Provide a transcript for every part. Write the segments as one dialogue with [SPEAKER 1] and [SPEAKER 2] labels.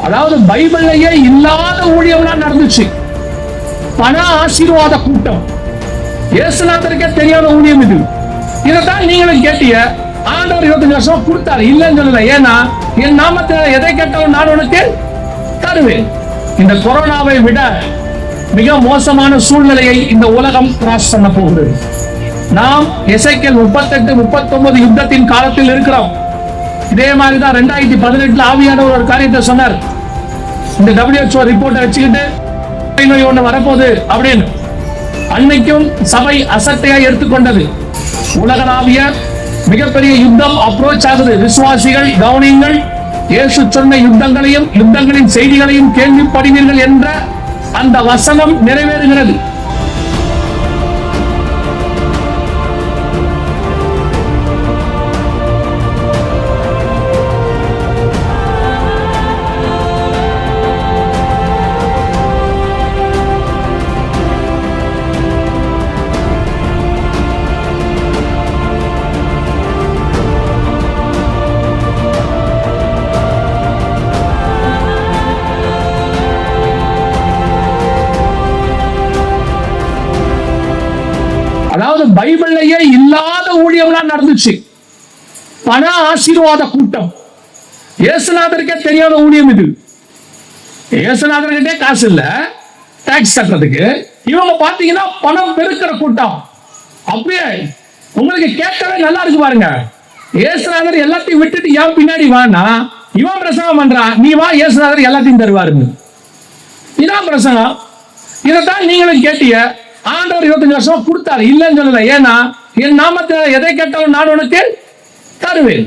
[SPEAKER 1] அதாவது பைபிள்லயே இல்லாத ஊழியம்லாம் நடந்துச்சு. பண ஆசீர்வாத கூட்டம், இயேசுநாதருக்கே தெரியாத ஊழியம் இது. இதைத்தான் நீங்களும் கேட்டீங்க. ஆண்டவர் 25 வருஷம் கொடுத்தாரு, இல்லைன்னு சொல்லல. ஏன்னா என் நாமத்தில் எதை கேட்டாலும் நான் உனக்கு தருவேன். இந்த கொரோனாவை விட மிக மோசமான சூழ்நிலையை இந்த உலகம் கிராஸ் பண்ண போகிறது. நாம் எசேக்கியேல் 38, 39 யுத்தத்தின் காலத்தில் இருக்கிறோம். இதே மாதிரிதான் 2018 ஆவியானவர் ஒரு காரியத்தை சொன்னார். இந்த WHO ரிப்போர்ட்டை வச்சுக்கிட்டு நோய் ஒண்ணு வரப்போகுது அப்படின்னு. அன்னைக்கும் சபை அசட்டையா எடுத்துக்கொண்டது. உலகளாவிய மிகப்பெரிய யுத்தம் அப்ரோச் ஆகுது. விசுவாசிகள் கவனியுங்கள், இயேசு சொன்ன யுத்தங்களையும் யுத்தங்களின் செய்திகளையும் கேள்விப்படுவீர்கள் என்ற அந்த வசனம் நிறைவேறுகிறது. அதாவது பைபிள்லயே இல்லாத ஊழியம்லாம் நடந்துச்சு. பண ஆசீர்வாத கூட்டம், இயேசுநாதருக்கே தெரியாத ஊழியம் இது. இயேசுநாதர்கிட்டே காசு இல்ல டாக்ஸ் கட்டுறதுக்கு. இவங்க பாத்தீங்கன்னா பணம் பெருக்கிற கூட்டம். அப்படியே உங்களுக்கு கேட்கவே நல்லா இருக்கு பாருங்க. இயேசுநாதர் எல்லாத்தையும் விட்டுட்டு ஏன் பின்னாடி வானா, இவன் பிரசங்கம் பண்றான், நீ வா இயேசுநாதர் எல்லாத்தையும் தருவாருங்க. இதான் பிரசங்கம். இதைத்தான் நீங்களும் கேட்டீங்க. ஆண்டவர் 25 வருஷம் கொடுத்தாரு, இல்லைன்னு சொல்லல. ஏன்னா என் நாமத்தில் எதை கேட்டாலும் நான் உனக்கு தருவேன்.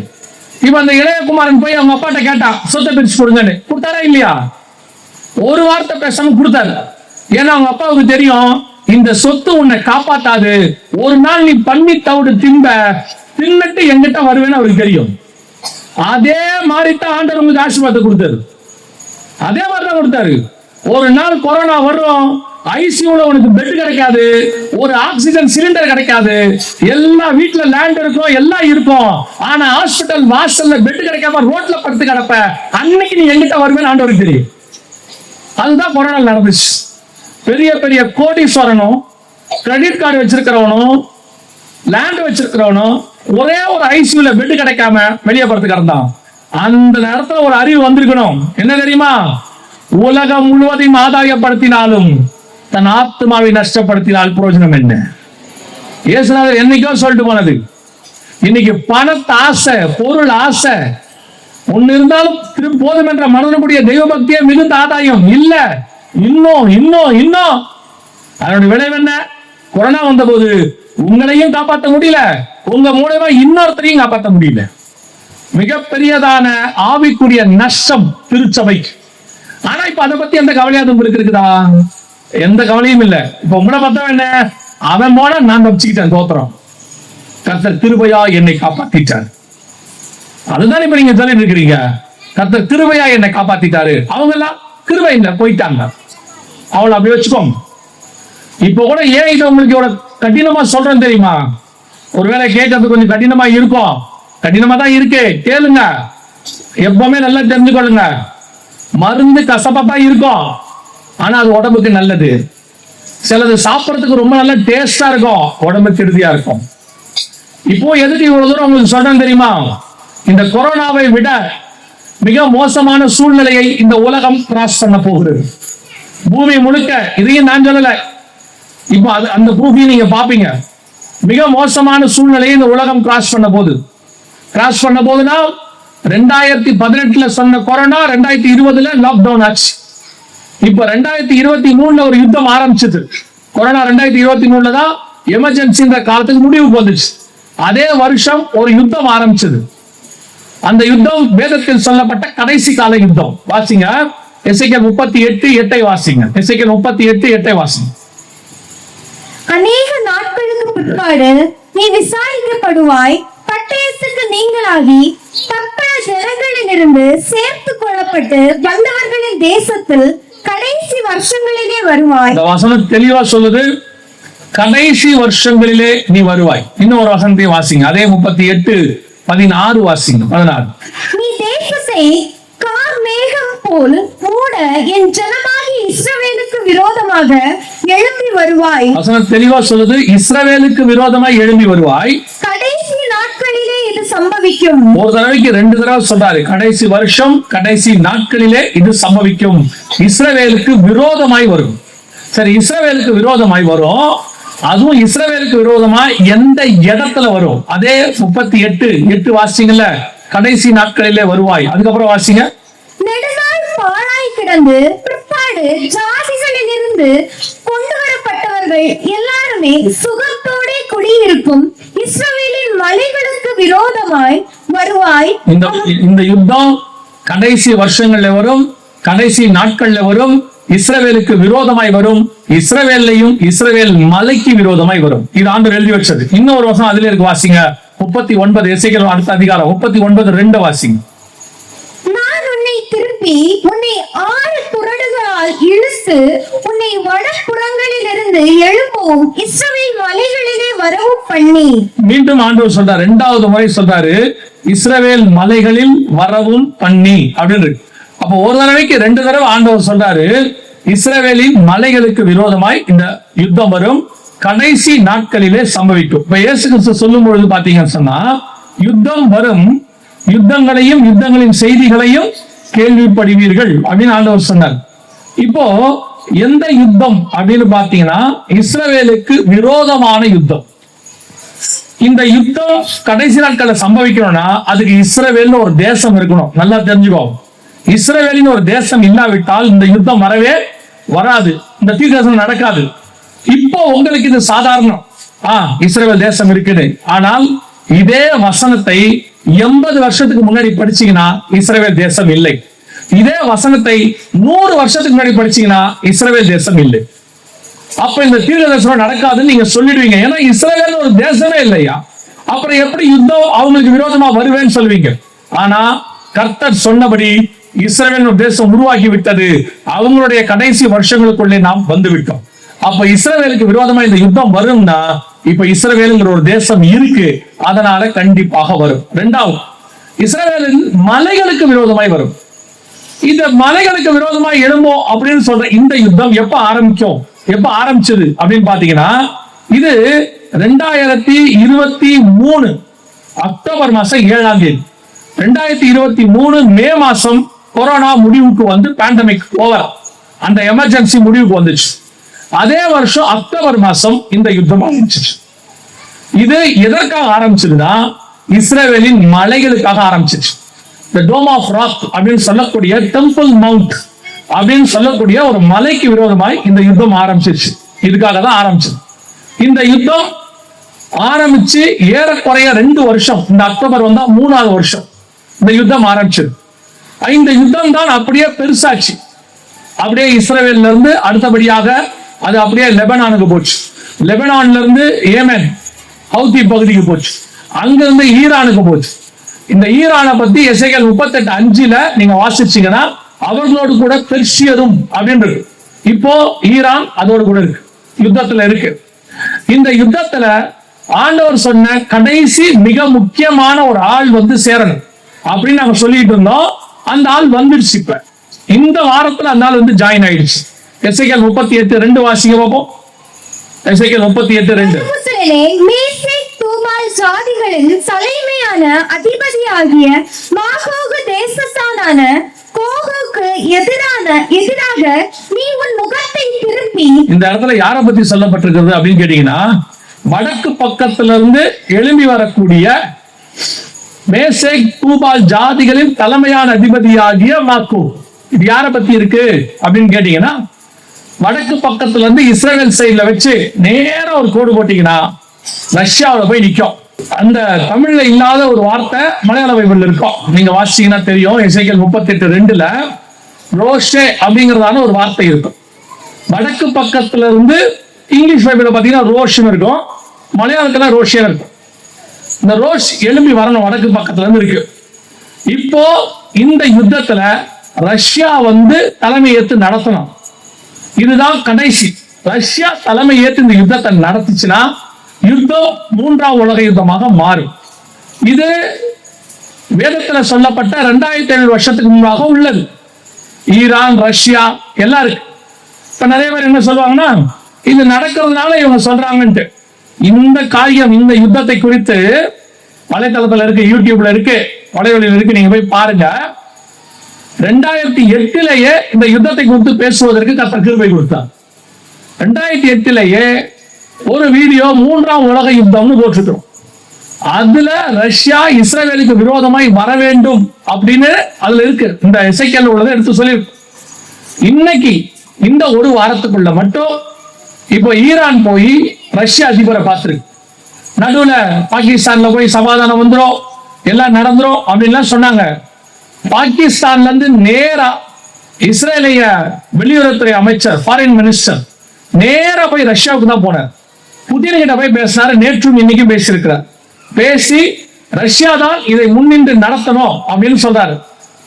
[SPEAKER 1] இப்ப அந்த இளையகுமாரன் போய் அவங்க அப்பாட்ட கேட்டான், சொத்தை பிரிச்சு கொடுங்கன்னு. கொடுத்தாரா இல்லையா? ஒரு வார்த்தை பேசாம கொடுத்தாரு. ஏன்னா அவங்க அப்பாவுக்கு தெரியும், இந்த சொத்து உன்னை காப்பாத்தாது. ஒரு நாள் நீ பண்ணி தவிடு தின்னுட்டு எங்கிட்ட வருவேன்னு அவருக்கு தெரியும். அதே மாதிரி தான் ஆண்டவர் உங்களுக்கு ஆசீர்வாதத்தை கொடுத்தாரு. அதே மாதிரிதான் கொடுத்தாரு. ஒரு நாள் கொரோனா வரும், ஐசியூல உனக்கு பெட் கிடைக்காது, ஒரு ஆக்சிஜன் சிலிண்டர் கிடைக்காது, எல்லா வீட்டுல லேண்ட் இருக்கும், எல்லாம் இருக்கும். ஆனா ஹாஸ்பிட்டல் வாசல்ல பெட் கிடைக்காம ரோட்ல படுத்து கிடப்ப. அன்னைக்கு நீ எங்கிட்ட வருவேன்னு ஆண்டவருக்கு தெரியும். அதுதான் கொரோனா நடந்துச்சு. பெரிய பெரிய கோடீஸ்வரனும் கிரெடிட் கார்டு வச்சிருக்கிறவனும் லேண்ட் வச்சிருக்கிறவனும் ஒரே ஒரு ஐசியூல பெட் கிடைக்காம வெளியே படுத்து கிடந்தான். அந்த நேரத்துல ஒரு அறிவு வந்திருக்கணும். என்ன தெரியுமா? உலகம் முழுவதையும் ஆதாயப்படுத்தினாலும் தன் ஆத்மாவை நஷ்டப்படுத்தினால் பிரயோஜனம் என்ன? இயேசுநாதர் என்னைக்கோ சொல்லிட்டு போனது. இன்னைக்கு பணத்தை ஆசை, பொருள் ஆசை ஒண்ணு இருந்தாலும் திரும்ப போதும் என்ற மனதனுடைய தெய்வ பக்தியே மிகுந்த ஆதாயம் இல்ல. இன்னும் இன்னும் இன்னும் அதனுடைய விளைவு என்ன? கொரோனா வந்த போது உங்களையும் காப்பாற்ற முடியல, உங்க மூலமா இன்னொருத்தரையும் காப்பாற்ற முடியல. மிகப்பெரியதான ஆவிக்குரிய நஷ்டம் திருச்சபைக்கு. ஆனா இப்ப அதை பத்தி எந்த கவலையாதும் உங்களுக்கு இருக்குதா? எந்த கவலையும் இல்ல. இப்ப உங்களை பார்த்தா என்ன, அவன் போன நான் தப்பிச்சுக்கிட்டேன், தோத்திரம். கர்த்தர் கிருபையா என்னை காப்பாத்திட்டார். அதுதான் இப்ப நீங்க சொல்லிட்டு இருக்கிறீங்க. கர்த்தர் கிருபையா என்னை காப்பாத்திட்டாரு. அவங்க எல்லாம் கிருபை இல்ல, போயிட்டாங்க. அவளை அப்படி வச்சுக்கோங்க. இப்ப கூட ஏன் இதை உங்களுக்கு இவ்வளவு கடினமா சொல்றேன் தெரியுமா? ஒருவேளை கேட்கறது கொஞ்சம் கடினமா இருக்கும். கடினமா தான் இருக்கு, கேளுங்க. எப்பவுமே நல்லா தெரிஞ்சுக்கொள்ளுங்க. மருந்து கசப்பா தான் இருக்கும், ஆனா அது உடம்புக்கு நல்லது. சிலது சாப்பிடறதுக்கு ரொம்ப நல்ல டேஸ்டா இருக்கும், உடம்புக்கு கெடுதியா இருக்கும். இப்போ எதுக்கு இவ்வளவு தூரம் உங்களுக்கு சொல்றேன் தெரியுமா? இந்த கொரோனாவை விட மிக மோசமான சூழ்நிலையை இந்த உலகம் கிராஸ் பண்ண போகிறது. பூமி முழுக்க. இதையும் நான் சொல்லல, இப்போ அந்த ப்ரூஃபையும் நீங்க பாப்பீங்க. மிக மோசமான சூழ்நிலையை இந்த உலகம் கிராஸ் பண்ண போதுன்னா 2018 சொன்ன கொரோனா 2020 லாக்டவுன் ஆச்சு. இப்ப 2023 ஒரு யுத்தம் ஆரம்பிச்சது. கொரோனா 2023 தான் எமர்ஜென்சின்ற காலத்துக்கு முடிவுக்கு வந்துச்சு. அதே வருஷம் ஒரு யுத்தம் ஆரம்பிச்சது. அந்த யுத்தம் வேதத்தில் சொல்லப்பட்ட கடைசி கால யுத்தம். வாசிங்க எசேக்கியேல் 38:8 வாசிங்க. எசேக்கியேல் 38:8 வாசிங்க.
[SPEAKER 2] அநேக நாட்களுக்கு பிற்பாடு நீ விசாரிக்கப்படுவாய், பட்டயத்துக்கு நீங்களாகி தப்ப ஜனங்களிலிருந்து சேர்த்து கொள்ளப்பட்டு வந்தவர்களின் தேசத்தில் கடைசி வருஷங்களிலே வருவாய்.
[SPEAKER 1] இந்த வசனம் தெளிவா சொல்லுது, கடைசி வருஷங்களிலே நீ வருவாய். இன்னும் ஒரு வசனத்தை வாசிங்க, அதே 38:16 வாசிங்க. 16.
[SPEAKER 2] நீ தேசத்தை கார் மேகம் போல் கூட என் ஜனமாகி இஸ்ரவேலுக்கு விரோதமாக எழும்பி வருவாய்.
[SPEAKER 1] வசனம் தெளிவா சொல்லுது, இஸ்ரவேலுக்கு விரோதமாய் எழும்பி வருவாய்.
[SPEAKER 2] கடைசி நாட்களிலே இது சம்பவிக்கும்.
[SPEAKER 1] ஒரு தடவைக்கு 2 தடவை சொல்றாரு, கடைசி வருஷம் கடைசி நாட்களிலே இது சம்பவிக்கும். இஸ்ரவேலுக்கு விரோதமாய் வரும். சரி, இஸ்ரவேலுக்கு விரோதமாய் வரும். அதுவும் இஸ்ரவேலுக்கு விரோதமா எந்த இடத்துல வரும்? அதே 38:8 வாசிங்கல்ல, கடைசி நாட்களிலே வருவாய். அதுக்கப்புறம் வாசிங்க.
[SPEAKER 2] நெடுநாள் பாழாய் கிடந்து பிற்பாடு ஜாதிகளில் இருந்து கொண்டு வரப்பட்டவர்கள் எல்லாருமே சுகத்தோടെ குடியிருக்கும் இஸ்ரவேலின் மலைகளுக்கு விரோதமாய் வருவாய்.
[SPEAKER 1] இந்த யுத்தம் கடைசி வருஷங்கள்ல வரும், கடைசி நாட்கள்ல வரும். இஸ்ரவேலுக்கு விரோதமாய் வரும். இஸ்ரவேலையும் இஸ்ரவேல் மலைக்கு விரோதமாய் வரும். இது ஆண்டவர் எழுதி வச்சது. இன்னொரு வருஷம் அதுல இருக்கு, வாசிங்க. 39 எசேக்கியேல் அடுத்த அதிகாரம் 39:2 வாசிங்க.
[SPEAKER 2] நான் உன்னை திருப்பி உன்னை 6 துறடுகளால் இழுத்து உன்னை வடபுறங்களில் இருந்து எழுப்பவும் இஸ்ரவேல் மலைகளிலே வரவும் பண்ணி. மீண்டும்
[SPEAKER 1] ஆண்டவர் சொல்றாரு, 2வது முறை சொல்றாரு, இஸ்ரவேல் மலைகளில் வரவும் பண்ணி அப்படின்னு. அப்ப ஒரு தடவைக்கு 2 தடவை ஆண்டவர் சொல்றாரு, இஸ்ரவேலின் மலைகளுக்கு விரோதமாய் இந்த யுத்தம் வரும், கடைசி நாட்களிலே சம்பவிக்கும். இப்ப இயேசு கிறிஸ்து சொல்லும் பொழுது பாத்தீங்கன்னு சொன்னா, யுத்தம் வரும், யுத்தங்களையும் யுத்தங்களின் செய்திகளையும் கேள்விப்படுவீர்கள் அப்படின்னு ஆண்டவர் சொன்னார். இப்போ எந்த யுத்தம் அப்படின்னு பாத்தீங்கன்னா, இஸ்ரவேலுக்கு விரோதமான யுத்தம். இந்த யுத்தம் கடைசி நாட்களை சம்பவிக்கணும்னா அதுக்கு இஸ்ரவேல்னு ஒரு தேசம் இருக்கணும். நல்லா தெரிஞ்சுக்கோ, இஸ்ரவேலின் ஒரு தேசம் இல்லாவிட்டால் இந்த யுத்தம் வரவே வராது, இந்த தீர்க்கதரிசனம் நடக்காது. இப்போ உங்களுக்கு இது சாதாரணம், இஸ்ரவேல் தேசம் இருக்குது. ஆனால் இதே வசனத்தை 80 வருஷத்துக்கு முன்னாடி படிச்சீங்கன்னா இஸ்ரவேல் தேசம் இல்லை. இதே வசனத்தை 100 வருஷத்துக்கு முன்னாடி படிச்சீங்கன்னா இஸ்ரவேல் தேசம் இல்லை. அப்ப இந்த தீர்க்கதரிசனம் நடக்காதுன்னு நீங்க சொல்லிடுவீங்க. ஏன்னா இஸ்ரவேல் ஒரு தேசமே இல்லையா, அப்புறம் எப்படி யுத்தம் அவங்களுக்கு விரோதமா வருவேன்னு சொல்லுவீங்க. ஆனா கர்த்தர் சொன்னபடி இஸ்ரவேல் ஒரு தேசம் உருவாகி விட்டது. அவங்களுடைய கடைசி வருஷங்களுக்குள்ளே நாம் வந்து விட்டோம். அப்ப இஸ்ரவேலுக்கு விரோதமா இந்த யுத்தம் வரும்னா இப்ப இஸ்ரவேலுங்கிற ஒரு தேசம் இருக்கு, அதனால கண்டிப்பாக வரும். 2வது, இஸ்ரவேலின் மலைகளுக்கு விரோதமாய் வரும். இந்த மலைகளுக்கு விரோதமாய் எழும்போம் அப்படின்னு சொல்ற இந்த யுத்தம் எப்ப ஆரம்பிச்சது அப்படின்னு பாத்தீங்கன்னா, இது 2023 அக்டோபர் மாசம் 7ஆம் தேதி. 2023 மே மாசம் கொரோனா முடிவுக்கு வந்து பேண்டமிக் ஓவர், அந்த எமர்ஜென்சி முடிவுக்கு வந்துச்சு. அதே வருஷம் அக்டோபர் மாசம் இந்த யுத்தம் ஆரம்பிச்சு. இது எதற்காக ஆரம்பிச்சதுன்னா, இஸ்ரவேலின் மலைகளுக்காக ஆரம்பிச்சிச்சு. The Dome of Rock அப்படின்னு சொல்லக்கூடிய டெம்பிள் மவுண்ட் அப்படின்னு சொல்லக்கூடிய ஒரு மலைக்கு விரோதமாய் இந்த யுத்தம் ஆரம்பிச்சிச்சு. இதுக்காக தான் ஆரம்பிச்சது. இந்த யுத்தம் ஆரம்பிச்சு ஏறக்குறைய 2 வருஷம், இந்த அக்டோபர் வந்தா 3வது வருஷம் இந்த யுத்தம் ஆரம்பிச்சது. இந்த யுத்தம் தான் அப்படியே பெருசாச்சு. அப்படியே இஸ்ரவேல்ல இருந்து அடுத்தபடியாக அது அப்படியே லெபனானுக்கு போச்சு. லெபனான்ல இருந்து ஏமன் ஹவுதி பகுதிக்கு போச்சு. அங்கிருந்து ஈரானுக்கு போச்சு. இந்த ஈரானை பத்தி எசேக்கியேல் 38:5 நீங்க வாசிச்சீங்கன்னா, அவர்களோடு கூட பெர்ஷியரும் அப்படின்னு இப்போ ஈரான் அதோடு கூட இருக்கு, யுத்தத்துல இருக்கு. இந்த யுத்தத்துல ஆண்டவர் சொன்ன கடைசி மிக முக்கியமான ஒரு ஆள் வந்து சேரணும் அப்படின்னு நாங்க சொல்லிட்டு இருந்தோம். அந்த ஆள் வந்துடுச்சு. இப்ப இந்த வாரத்துல அந்த ஆள் வந்து ஜாயின் ஆயிடுச்சு. எசேக்கியேல் 38:2 வாசிங்க பாப்போம். எசேக்கியேல் 38:2.
[SPEAKER 2] ஜாதிகளின் தலைமையான அதிபதியாகிய மாகோகு தேசத்தானான கோகுக்கு எதிராக நீ உன் முகத்தை திருப்பி.
[SPEAKER 1] இந்த இடத்துல யாரை பத்தி சொல்லப்பட்டிருக்கிறது அப்படின்னு கேட்டீங்கன்னா, வடக்கு பக்கத்துல இருந்து எழும்பி வரக்கூடிய மேசேக் தூபால் ஜாதிகளின் தலைமையான அதிபதியாகிய மாகோ. இது யாரை பத்தி இருக்கு அப்படின்னு கேட்டீங்கன்னா, வடக்கு பக்கத்துல இருந்து இஸ்ரேல் சைட்ல வச்சு நேரா ஒரு கோடு போட்டீங்கன்னா ரஷ்யாவில போய் நிக்கும். அந்த தமிழ்ல இல்லாத ஒரு வார்த்தை மலையாள பைபிள்ல இருக்கும், நீங்க வாசிச்சீங்கன்னா தெரியும். எசேக்கியேல் 38:2 ரோஷே அப்படிங்கறதான ஒரு வார்த்தை இருக்கும். வடக்கு பக்கத்துல இருந்து இங்கிலீஷ் பைபிள்ல பாத்தீங்கன்னா ரோஷ்னு இருக்கும், மலையாளத்துல ரோஷே இருக்கும். இந்த ரோஷ் எழும்பி வரணும், வடக்கு பக்கத்துல இருந்து இருக்கு. இப்போ இந்த யுத்தத்துல ரஷ்யா வந்து தலைமை ஏற்று நடத்தணும். இதுதான் கடைசி. ரஷ்யா தலைமை ஏற்று இந்த யுத்தத்தை நடத்துச்சுன்னா யுத்தம் 3ஆம் உலக யுத்தமாக மாறும். இது வேதத்துல சொல்லப்பட்ட 2700 வருஷத்துக்கு முன்பாக உள்ளது. ஈரான், ரஷ்யா எல்லாம் இருக்கு. இப்ப நிறைய பேர் என்ன சொல்லுவாங்கன்னா, இது நடக்கிறதுனால இவங்க சொல்றாங்கன்ட்டு. இந்த காரியம், இந்த யுத்தத்தை குறித்து வலைத்தளத்துல இருக்கு, யூடியூப்ல இருக்கு, வலைவலியில் இருக்கு, நீங்க போய் பாருங்க. 2008 இந்த யுத்தத்தை குறித்து பேசுவதற்கு கர்த்தர் கிருபை கொடுத்தார். 2008 ஒரு வீடியோ 3ஆம் உலக யுத்தம்னு போட்டுட்டோம். அதுல ரஷ்யா இஸ்ரேலுக்கு விரோதமாய் வர வேண்டும் அப்படின்னு அதுல இருக்கு. இந்த எசேக்கியேல் உள்ளதை எடுத்து சொல்லியிருக்கு. இன்னைக்கு இந்த ஒரு வாரத்துக்குள்ள மட்டும் இப்போ ஈரான் போய் ரஷ்யா அதிபரை பார்த்திருக்கு. நடுவுல பாகிஸ்தான்ல போய் சமாதானம் வந்துரும், எல்லாம் நடந்துரும் அப்படின்லாம் சொன்னாங்க. பாகிஸ்தான்ல இருந்து நேரா இஸ்ரேலிய வெளியுறவுத்துறை அமைச்சர், ஃபாரின் மினிஸ்டர் நேரா போய் ரஷ்யாவுக்கு தான் போனார். புதின் கிட்ட போய் பேசினாரு. நேற்றும் இன்னைக்கும் பேசியிருக்கிறார். பேசி ரஷ்யா தான் இதை முன்னின்று நடத்தணும் அப்படின்னு சொல்றாரு.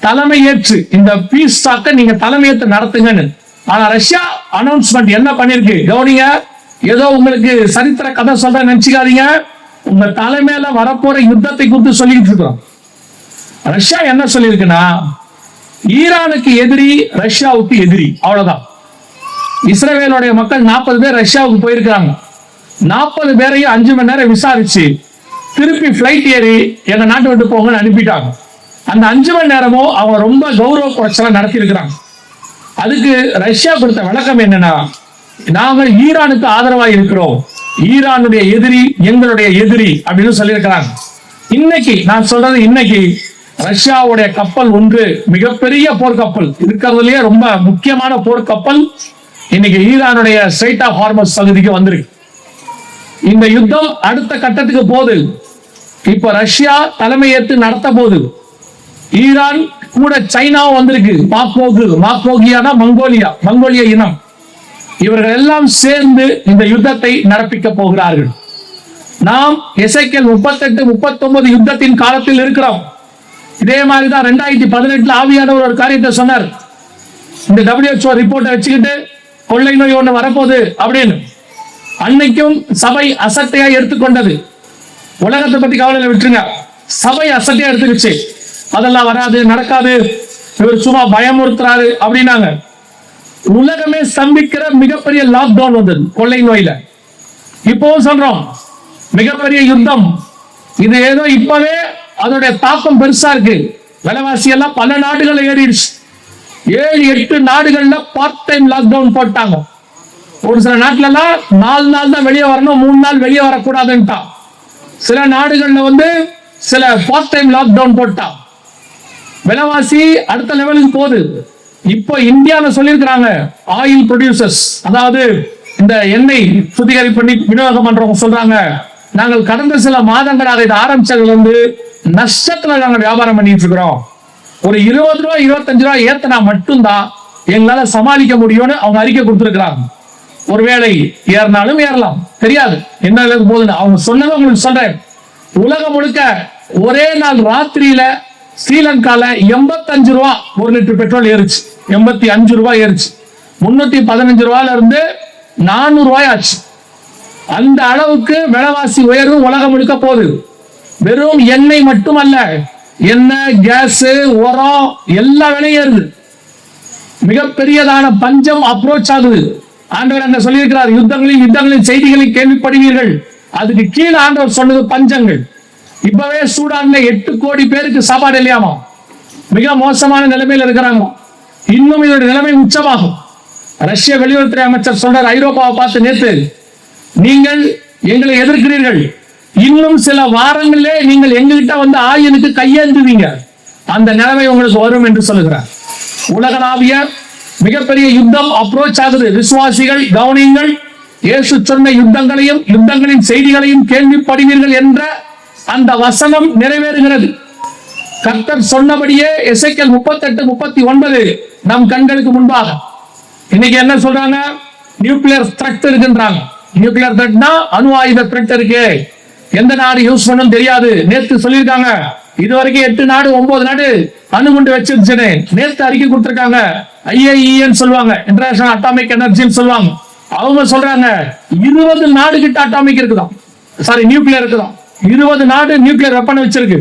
[SPEAKER 1] தலைமை ஏற்று இந்த பீஸ் டாக்க நீங்க தலைமையேற்று நடத்துங்கன்னு. ஆனா ரஷ்யா அனௌன்ஸ்மெண்ட் என்ன பண்ணிருக்கு கவனிங்க. ஏதோ உங்களுக்கு சரித்திர கதை சொல்ற நினைச்சுக்காதீங்க. உங்க தலைமையில வரப்போற யுத்தத்தை குறித்து சொல்லிட்டு இருக்கிறோம். ரஷ்யா என்ன சொல்லியிருக்குன்னா, ஈரானுக்கு எதிரி ரஷ்யாவுக்கு எதிரி, அவ்வளவுதான். இஸ்ரேலுடைய மக்கள் 40 பேர் ரஷ்யாவுக்கு போயிருக்காங்க. 40 பேரையும் 5 மணி நேரம் விசாரிச்சு திருப்பி பிளைட் ஏறி எங்க நாட்டை விட்டு போங்கன்னு அனுப்பிட்டாங்க. அந்த 5 மணி நேரமும் அவங்க ரொம்ப கௌரவ குறைச்சலா நடத்தி இருக்கிறாங்க. அதுக்கு ரஷ்யா கொடுத்த விளக்கம் என்னன்னா, நாங்கள் ஈரானுக்கு ஆதரவா இருக்கிறோம், ஈரானுடைய எதிரி எங்களுடைய எதிரி அப்படின்னு சொல்லியிருக்கிறாங்க. இன்னைக்கு நான் சொல்றது, இன்னைக்கு ரஷ்யாவுடைய கப்பல் ஒன்று, மிகப்பெரிய போர்க்கப்பல், இருக்கிறதுலயே ரொம்ப முக்கியமான போர்க்கப்பல், இன்னைக்கு ஈரானுடைய ஸ்ட்ரைட் ஆஃப் ஹார்மஸ் பகுதிக்கு வந்திருக்கு. இந்த யுத்தம் அடுத்த கட்டத்துக்கு போகுது. இப்ப ரஷ்யா தலைமையேற்று நடத்த போகுது. ஈரான் கூட சைனாவும் வந்திருக்கு. மாக்போகியானா மங்கோலிய இனம். இவர்கள் எல்லாம் சேர்ந்து இந்த யுத்தத்தை நடப்பிக்க போகிறார்கள். நாம் எசேக்கியேல் 38, 39 யுத்தத்தின் காலத்தில் இருக்கிறோம். இதே மாதிரிதான் 2018 ஆவியானவர் ஒரு காரியத்தை சொன்னார். இந்த WHO ரிப்போர்ட்டை வச்சுக்கிட்டு கொள்ளை நோய் ஒண்ணு வரப்போகுது அப்படின்னு. அன்னைக்கும் சபை அசட்டையா எடுத்துக்கொண்டது. உலகத்தை பத்தி கவலையில விட்டுருங்க, சபை அசட்டையா எடுத்துக்கிச்சு. அதெல்லாம் வராது, நடக்காது, இவர் சும்மா பயமுறுத்துறாரு அப்படின்னாங்க. உலகமே ஸ்தம்பிக்கிற மிகப்பெரிய லாக்டவுன் வந்தது கொள்ளை நோயில. இப்பவும் சொல்றோம், மிகப்பெரிய யுத்தம் இது. ஏதோ இப்பவே அதோடைய தாக்கம் பெருசா இருக்கு. விலைவாசி எல்லாம் பல நாடுகள் ஏறிடுச்சு. 7-8 நாடுகள்ல பார்ட் டைம் லாக்டவுன் போட்டாங்க. ஒரு சில நாட்டுல எல்லாம் 4 நாள் தான் வெளியே வரணும், 3 நாள் வெளியே வரக்கூடாதுன்ட்டா. சில நாடுகள்ல சில பார்ட் டைம் லாக்டவுன் போட்டா. விலைவாசி அடுத்த லெவலுக்கு போகுது. இப்போ இந்தியாவில சொல்லியிருக்கிறாங்க, ஆயில் ப்ரொடியூசர்ஸ், அதாவது இந்த எண்ணெய் சுத்திகரிப்பு பண்ணி விநியோகம் பண்றவங்க சொல்றாங்க, நாங்கள் கடந்த சில மாதங்களாக இது ஆரம்பிச்சதுல நஷ்டத்துல நாங்க வியாபாரம் பண்ணிட்டு இருக்கிறோம். ஒரு 20 ரூபாய் 25 ரூபாய் ஏத்தனா மட்டும்தான் எங்களால சமாளிக்க முடியும்னு அவங்க அறிக்கை கொடுத்திருக்கிறாங்க. ஒருவேளை ஏறினாலும் ஏறலாம், தெரியாது என்ன போகுதுன்னு. அவங்க சொன்னதை உங்களுக்கு சொல்றேன். உலகம் முழுக்க ஒரே நாள் ராத்திரியில ஸ்ரீலங்கால 85 ரூபாய் 1 லிட்டர் பெட்ரோல் ஏறிச்சு. 85 ரூபாய் ஏறிச்சு. 315 ரூபாயில இருந்து 400 ரூபாய் ஆச்சு. அந்த அளவுக்கு விலைவாசி உயர்வு உலகம் முழுக்க போகுது. வெறும் எண்ணெய் மட்டுமல்ல, எண்ணெய், கேஸ், உரம் எல்லா விலையும் ஏறுது. மிகப்பெரியதான பஞ்சம் அப்ரோச் ஆகுது. ஆண்டவர் என்ன சொல்லியிருக்கிறார், யுத்தங்களின் செய்திகளை கேள்விப்படுவீர்கள். அதுக்கு கீழே ஆண்டவர் சொன்னது பஞ்சங்கள். இப்பவே சூடான்ல 8 கோடி பேருக்கு சாப்பாடு இல்லையாமா. மிக மோசமான நிலைமையில் இருக்கிறாங்க. இன்னும் இதோட நிலைமை உச்சமாகும். ரஷ்ய வெளியுறவுத்துறை அமைச்சர் சொல்றார், ஐரோப்பாவை பார்த்து நேத்து, நீங்கள் எங்களை எதிர்க்கிறீர்கள், இன்னும் சில வாரங்களே நீங்கள் எங்ககிட்ட ஆயுனுக்கு கையேந்துவீங்க, அந்த நிலைமை உங்களுக்கு வரும் என்று சொல்லுகிறார். உலகளாவிய மிகப்பெரிய யுத்தம் அப்ரோச் ஆகுது. விசுவாசிகள் கவனியுங்கள், இயேசு சொன்ன யுத்தங்களின் செய்திகளையும் கேள்விப்படுவீர்கள் என்ற அந்த வசனம் நிறைவேறுகிறது. கர்த்தர் சொன்னபடியே எசேக்கியேல் 38, 39 நம் கண்களுக்கு முன்பாக. இன்னைக்கு என்ன சொல்றாங்க, நியூக்ளியர் த்ரெட் இருக்குன்றாங்க. நியூக்ளியர் த்ரெட்னா அணு ஆயுத த்ரெட் இருக்கு, எந்த நாடு யூஸ் பண்ணும் தெரியாது. நேத்து சொல்லியிருக்காங்க, இதுவரைக்கும் 8 நாடு 9 நாடு அணுகுண்டு வச்சிருச்சுன்னு நேத்து அறிக்கை கொடுத்திருக்காங்க. IAEA சொல்லுவாங்க, இன்டர்நேஷனல் அட்டாமிக் எனர்ஜின்னு சொல்லுவாங்க. அவங்க சொல்றாங்க 20 நாடு கிட்ட அட்டாமிக் இருக்குதான், சாரி நியூக்ளியர் இருக்குதான். 20 நாடு நியூக்ளியர் வெப்பன் வச்சிருக்கு.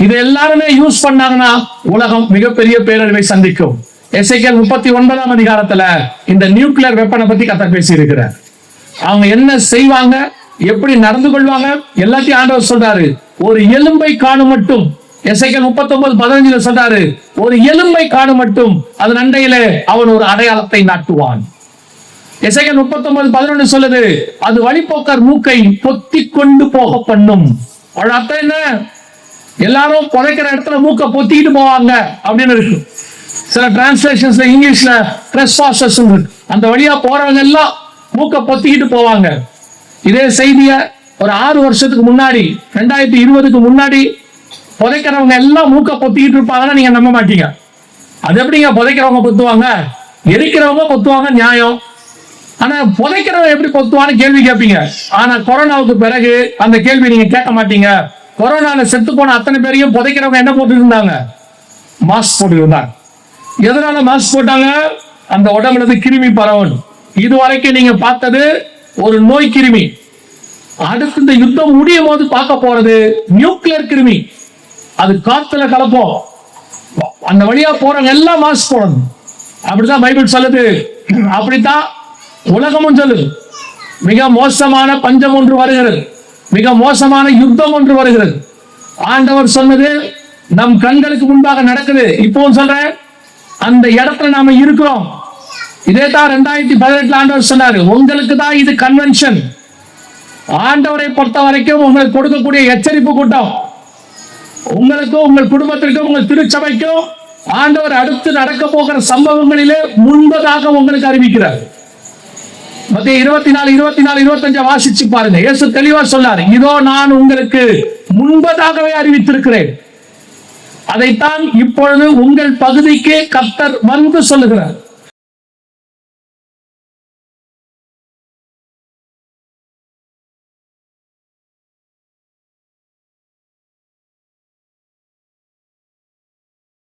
[SPEAKER 1] இது எல்லாருமே யூஸ் பண்ணாங்கன்னா உலகம் மிகப்பெரிய பேரழிவை சந்திக்கும். எசேக்கியேல் 39ஆம் அதிகாரத்துல இந்த நியூக்ளியர் வெப்பனை பத்தி கர்த்தர் பேசி இருக்கிறார். அவங்க என்ன செய்வாங்க, எப்படி நடந்து கொள்வாங்க, எல்லாத்தையும் ஆண்டவர் சொல்றாரு. ஒரு எலும்பை காணும் மட்டும், எசேக்கியேல் 39:15 சொல்றாரு, ஒரு எலும்பை காணும் மட்டும் அதன் அண்டையிலே அவன் ஒரு அடையாளத்தை நாட்டுவான். எசேக்கியேல் 39:11 சொல்லுது, அது வழிபோக்கர் மூக்கை பொத்தி கொண்டு போக பண்ணும். அவளோட அர்த்தம் என்ன? எல்லாரும் புதைக்கிற இடத்துல மூக்கை பொத்திக்கிட்டு போவாங்க அப்படின்னு இருக்கு. சில டிரான்ஸ்லேஷன்ஸ்ல இங்கிலீஷ்ல ட்ரெஸ்பாசர்ஸ் இருக்கு. அந்த வழியா போறவங்க எல்லாம் மூக்கை பொத்திக்கிட்டு போவாங்க. இதே செய்திய ஒரு 6 வருஷத்துக்கு முன்னாடி, 2020க்கு முன்னாடி புதைக்கிறவங்க எல்லாம் மூக்கை பொத்திக்கிட்டு இருப்பாங்கன்னா நீங்க நம்ப மாட்டீங்க. அது எப்படிங்க புதைக்கிறவங்க பொத்துவாங்க? எரிக்கிறவங்க பொத்துவாங்க, நியாயம். ஆனா புதைக்கிறவங்க எப்படி பொத்துவான்னு கேள்வி கேட்பீங்க. ஆனா கொரோனாவுக்கு பிறகு அந்த கேள்வி நீங்க கேட்க மாட்டீங்க. கொரோனால செத்து போன அத்தனை பேரையும் புதைக்கிறவங்க என்ன போட்டு இருந்தாங்க? மாஸ்க் போட்டு இருந்தாங்க. எதனால மாஸ்க் போட்டாங்க? அந்த உடம்புல இருந்து கிருமி பரவணும். இதுவரைக்கும் நீங்க பார்த்தது ஒரு நோய் கிருமி. அடுத்து இந்த யுத்தம் முடியும் போது பார்க்க போறது நியூக்ளியர் கிருமி. அது காத்துல கலப்போம். அந்த வழியா போறவங்க எல்லாம் மாஸ்க் போடணும். அப்படிதான் பைபிள் சொல்லுது. அப்படித்தான் உலகமும் சொல்லுது. மிக மோசமான பஞ்சம் ஒன்று வருகிறது, மிக மோசமான யுத்தம் ஒன்று வருகிறது. ஆண்டவர் சொன்னது நம் கண்களுக்கு முன்பாக நடக்குது. இப்பவும் சொல்றேன், அந்த இடத்துல நாம இருக்கிறோம். இதே தான் 2018 ஆண்டவர் சொன்னாரு, உங்களுக்கு தான் இது கன்வென்ஷன். ஆண்டவரை பொறுத்த வரைக்கும் உங்களுக்கு கொடுக்கக்கூடிய எச்சரிப்பு கூட்டம், உங்களுக்கும் உங்கள் குடும்பத்திற்கும் உங்கள் திருச்சபைக்கும் ஆண்டவர் அடுத்து நடக்க போகிற சம்பவங்களிலே முன்பதாக உங்களுக்கு அறிவிக்கிறார். மத்தேயு 24:24-25 வாசிச்சு பாருங்க. இயேசு தெளிவா சொன்னார், இதோ நான் உங்களுக்கு முன்பதாகவே அறிவித்திருக்கிறேன். அதைத்தான் இப்பொழுது உங்கள் பகுதிக்கு கர்த்தர் வந்து சொல்லுகிறார்.